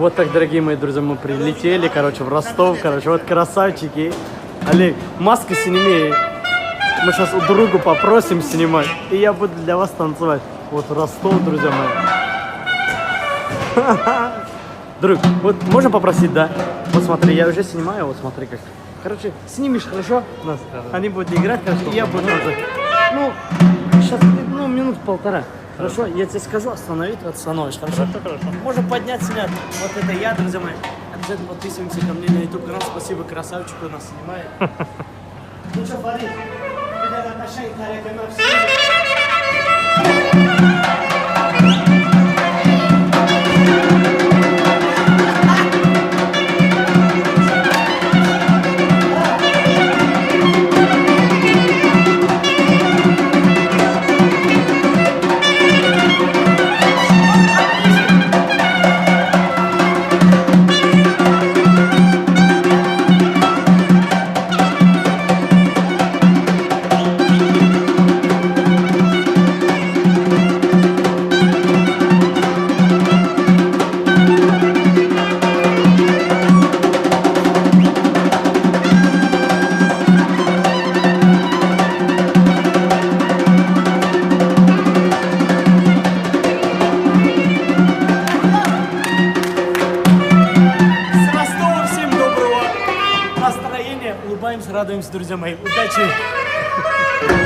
Вот так, дорогие мои друзья, мы прилетели, короче, в Ростов, короче, вот красавчики. Олег, маска сними. Мы сейчас у друга попросим снимать, и я буду для вас танцевать. Вот Ростов, друзья мои. Друг, вот можно попросить, да? Вот смотри, я уже снимаю, вот смотри как. Короче, снимешь, хорошо? Нас. Они будут играть, хорошо, и я буду танцевать. Ну, сейчас, ну, минут полтора. Хорошо, я тебе скажу, остановить, ты остановишь, хорошо? Хорошо. Можно поднять, снять. Вот это я, друзья мои. Обязательно подписываемся ко мне на YouTube канал. Спасибо, красавчик, кто нас снимает. Ну что, Фарид, улыбаемся, радуемся, друзья мои. Удачи!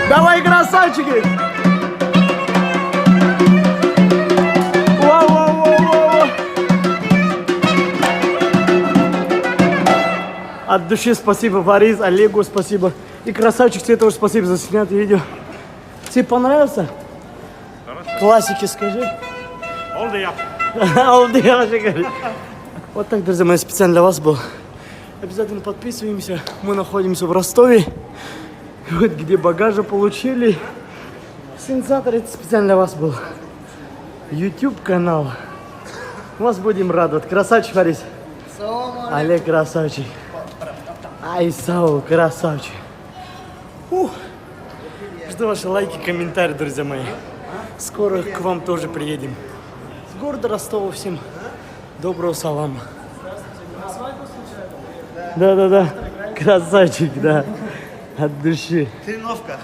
Давай, красавчики! Вау-вау-вау-вау! От души спасибо, Фарид, Олегу спасибо. И красавчик, тебе тоже спасибо за снятое видео. Тебе понравился? Хорошо. Классики скажи. Oldu yap. Oldu ya, говорит. Вот так, друзья мои, специально для вас был. Обязательно подписываемся. Мы находимся в Ростове. Вот где багажи получили. Сенсатор, это специально для вас был. YouTube канал. Вас будем радовать. Красавчик, Фарид. Олег, красавчик. Айсау, красавчик. Жду ваши лайки, комментарии, друзья мои. Скоро к вам тоже приедем. С города Ростова всем доброго салама. Да-да-да, красавчик, да, от души. Тренировка.